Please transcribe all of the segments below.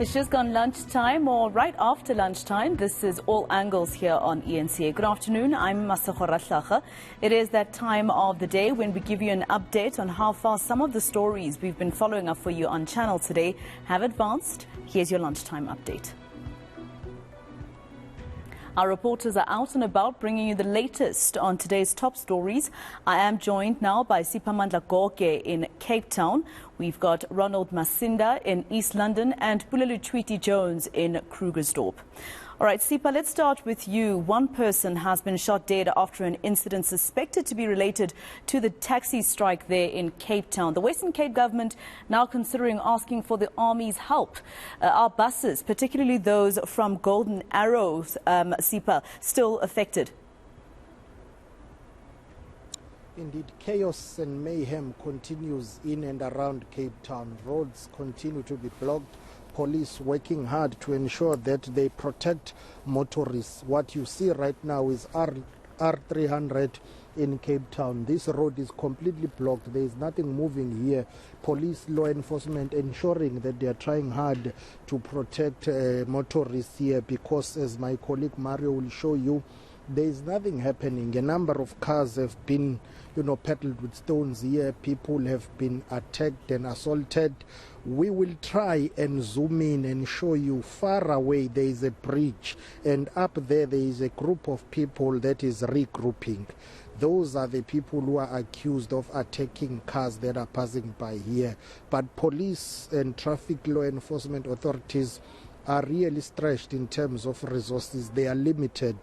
It's just gone lunchtime, or right after lunchtime. This is All Angles here on eNCA. Good afternoon, I'm Masinda. It is that time of the day when we give you an update on how far some of the stories we've been following up for you on channel today have advanced. Here's your lunchtime update. Our reporters are out and about bringing you the latest on today's top stories. I am joined now by Siphamandle Goge in Cape Town. We've got Ronald Masinda in East London and Pule Letshwiti-Jones in Krugersdorp. All right, Sipa, let's start with you. One person has been shot dead after an incident suspected to be related to the taxi strike there in Cape Town. The Western Cape government now considering asking for the Army's help. Are buses, particularly those from Golden Arrows, Sipa, still affected? Indeed, chaos and mayhem continues in and around Cape Town. Roads continue to be blocked. Police working hard to ensure that they protect motorists. What you see right now is R300 in Cape Town. This road is completely blocked. There is nothing moving here. Police, law enforcement ensuring that they are trying hard to protect motorists here, because as my colleague Mario will show you, there is nothing happening. A number of cars have been, peppered with stones here. People have been attacked and assaulted. We will try and zoom in and show you far away there is a bridge, and up there is a group of people that is regrouping. Those are the people who are accused of attacking cars that are passing by here. But police and traffic law enforcement authorities are really stretched in terms of resources. They are limited.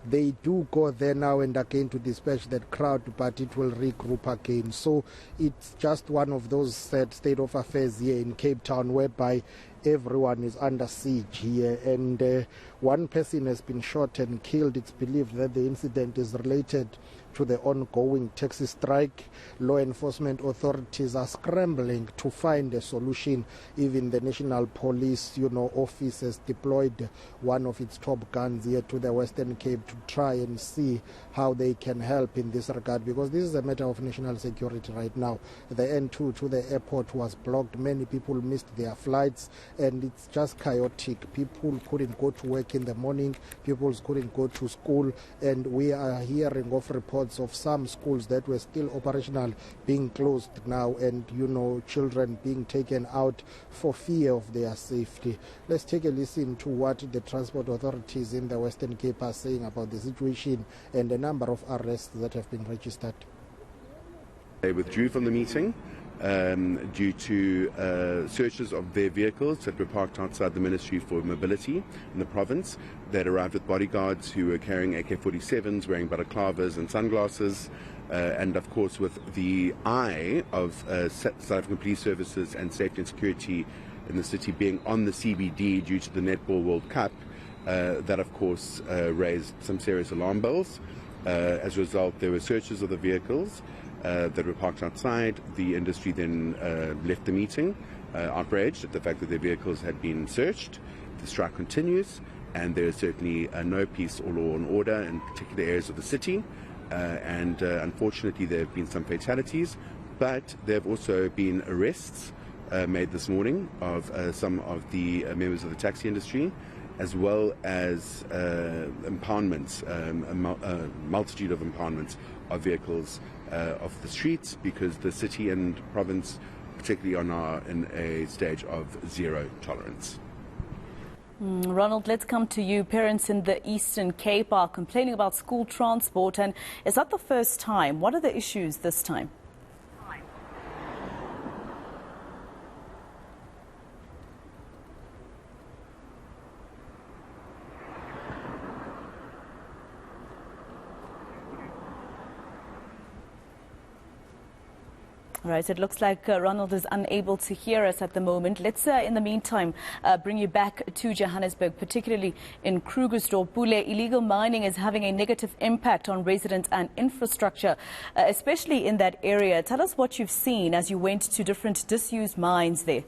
They do go there now and again to dispatch that crowd, but it will regroup again. So it's just one of those sad state of affairs here in Cape Town, whereby everyone is under siege here, and one person has been shot and killed. It's believed that the incident is related to the ongoing taxi strike. Law enforcement authorities are scrambling to find a solution. Even the National Police, office has deployed one of its top guns here to the Western Cape to try and see how they can help in this regard, because this is a matter of national security right now. The N2 to the airport was blocked. Many people missed their flights, and it's just chaotic. People couldn't go to work in the morning. People couldn't go to school, and we are hearing of reports of some schools that were still operational being closed now, and children being taken out for fear of their safety. Let's take a listen to what the transport authorities in the Western Cape are saying about the situation and the number of arrests that have been registered. They withdrew from the meeting due to searches of their vehicles that were parked outside the Ministry for Mobility in the province. That arrived with bodyguards who were carrying AK-47s, wearing balaclavas and sunglasses, and of course with the eye of South African Police Services and Safety and Security in the city being on the CBD due to the Netball World Cup. That of course raised some serious alarm bells. As a result, there were searches of the vehicles that were parked outside. The industry then left the meeting, outraged at the fact that their vehicles had been searched. The strike continues, and there is certainly no peace or law and order in particular areas of the city. And unfortunately, there have been some fatalities, but there have also been arrests made this morning of some of the members of the taxi industry, as well as impoundments, a multitude of impoundments of vehicles off the streets, because the city and province particularly are now in a stage of zero tolerance. Ronald, let's come to you. Parents in the Eastern Cape are complaining about school transport, and is that the first time? What are the issues this time? Right, it looks like Ronald is unable to hear us at the moment. Let's, in the meantime, bring you back to Johannesburg, particularly in Krugersdorp. Pule, illegal mining is having a negative impact on residents and infrastructure, especially in that area. Tell us what you've seen as you went to different disused mines there.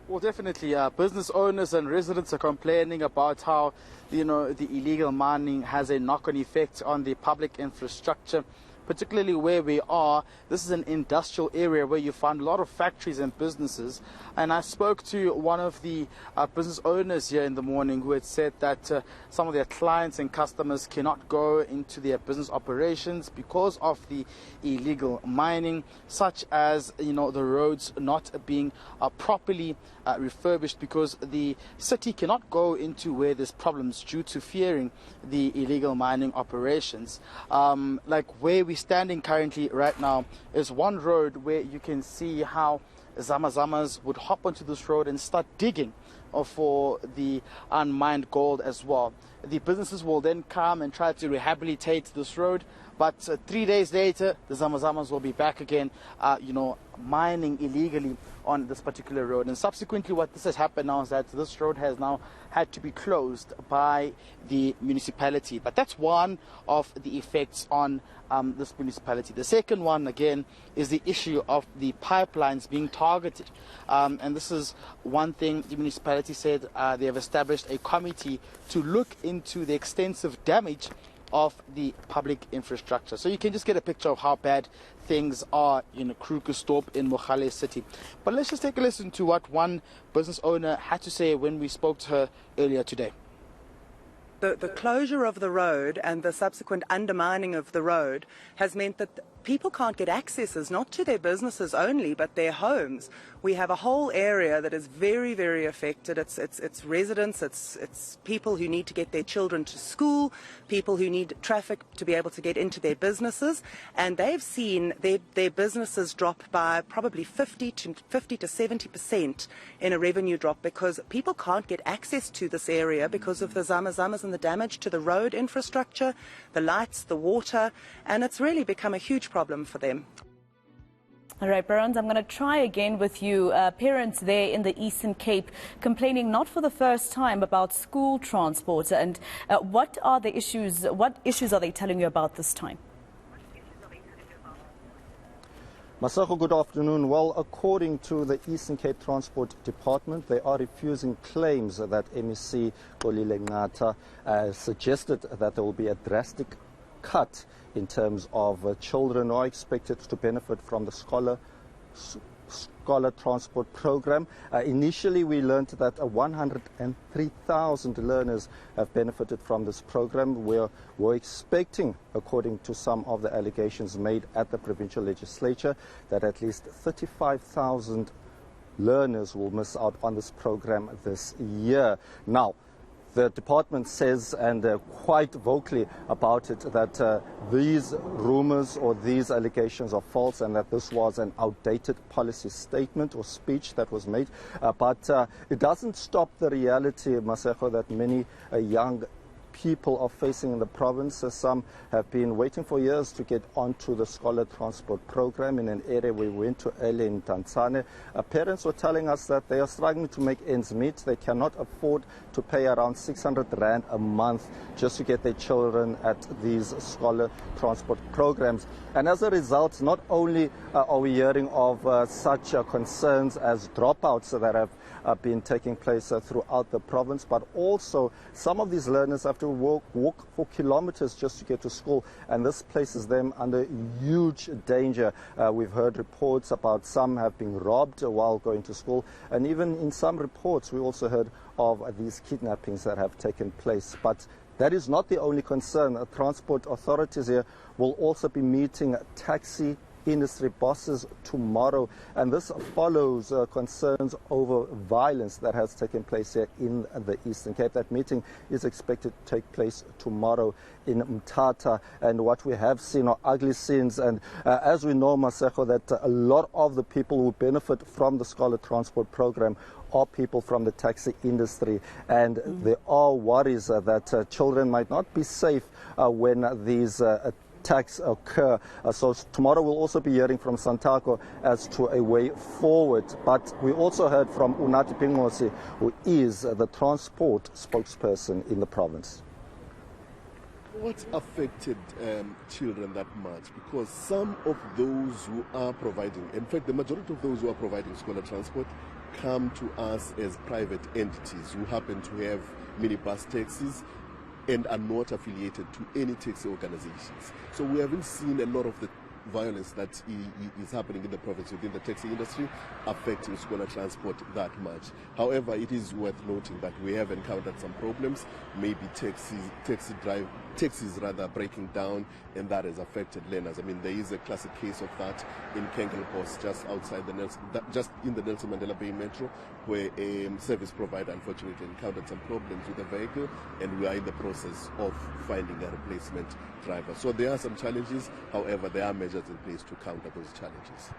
Well, definitely, business owners and residents are complaining about how, the illegal mining has a knock-on effect on the public infrastructure. particularly where we are. This is an industrial area where you find a lot of factories and businesses. And I spoke to one of the business owners here in the morning who had said that some of their clients and customers cannot go into their business operations because of the illegal mining, such as, you know, the roads not being properly refurbished, because the city cannot go into where there's problems due to fearing the illegal mining operations. Like where we're standing currently right now is one road where you can see how Zamazamas would hop onto this road and start digging for the unmined gold as well. The businesses will then come and try to rehabilitate this road, but 3 days later the Zamazamas will be back again, mining illegally on this particular road. And subsequently what this has happened now is that this road has now had to be closed by the municipality. But that's one of the effects on this municipality. The second one, again, is the issue of the pipelines being targeted. And this is one thing the municipality said. They have established a committee to look into the extensive damage of the public infrastructure. So you can just get a picture of how bad things are in Krugersdorp in Mogale City. But let's just take a listen to what one business owner had to say when we spoke to her earlier today. The closure of the road and the subsequent undermining of the road has meant that people can't get accesses, not to their businesses only, but their homes. We have a whole area that is very, very affected. It's residents, it's people who need to get their children to school, people who need traffic to be able to get into their businesses, and they've seen their businesses drop by probably 50 to 70% in a revenue drop, because people can't get access to this area because of the Zamazamas and the damage to the road infrastructure, the lights, the water, and it's really become a huge problem for them. All right, Barons, I'm going to try again with you. Parents there in the Eastern Cape complaining not for the first time about school transport. And what are the issues? What issues are they telling you about this time? Masako, good afternoon. Well, according to the Eastern Cape Transport Department, they are refusing claims that MEC Kolile Ngata suggested that there will be a drastic cut in terms of children who are expected to benefit from the scholar transport program. Initially, we learned that 103,000 learners have benefited from this program. We're expecting, according to some of the allegations made at the provincial legislature, that at least 35,000 learners will miss out on this program this year. Now, the department says, and quite vocally about it, that these rumors or these allegations are false and that this was an outdated policy statement or speech that was made. But it doesn't stop the reality, Maseko, that many young people are facing in the province. Some have been waiting for years to get onto the scholar transport program in an area we went to earlier in Tanzania. Parents were telling us that they are struggling to make ends meet. They cannot afford to pay around 600 Rand a month just to get their children at these scholar transport programs. And as a result, not only are we hearing of such concerns as dropouts that have been taking place throughout the province, but also some of these learners have to walk for kilometers just to get to school, and this places them under huge danger. We've heard reports about some have been robbed while going to school, and even in some reports we also heard of these kidnappings that have taken place. But that is not the only concern. Transport authorities here will also be meeting taxi industry bosses tomorrow, and this follows concerns over violence that has taken place here in the Eastern Cape. That meeting is expected to take place tomorrow in Mthatha, and what we have seen are ugly scenes. And as we know, Maseko, that a lot of the people who benefit from the scholar transport program are people from the taxi industry, and there are worries that children might not be safe when these attacks occur. So tomorrow we'll also be hearing from Santako as to a way forward. But we also heard from Unati Pingosi, who is the transport spokesperson in the province. What's affected children that much? Because some of those who are providing, in fact the majority of those who are providing scholar transport come to us as private entities who happen to have minibus taxis. and are not affiliated to any taxi organizations. So we haven't seen a lot of the violence that is happening in the province within the taxi industry affecting scholar transport that much. However, it is worth noting that we have encountered some problems, maybe taxis breaking down, and that has affected learners. I mean, there is a classic case of that in Kengelpost, just outside just in the Nelson Mandela Bay Metro, where a service provider unfortunately encountered some problems with the vehicle, and we are in the process of finding a replacement driver. So there are some challenges, however, there are measures in place to counter those challenges.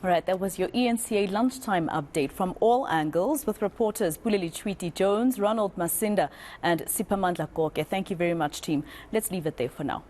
All right, that was your eNCA lunchtime update from all angles with reporters Pule Letshwiti-Jones, Ronald Masinda and Siphamandle Goge. Thank you very much, team. Let's leave it there for now.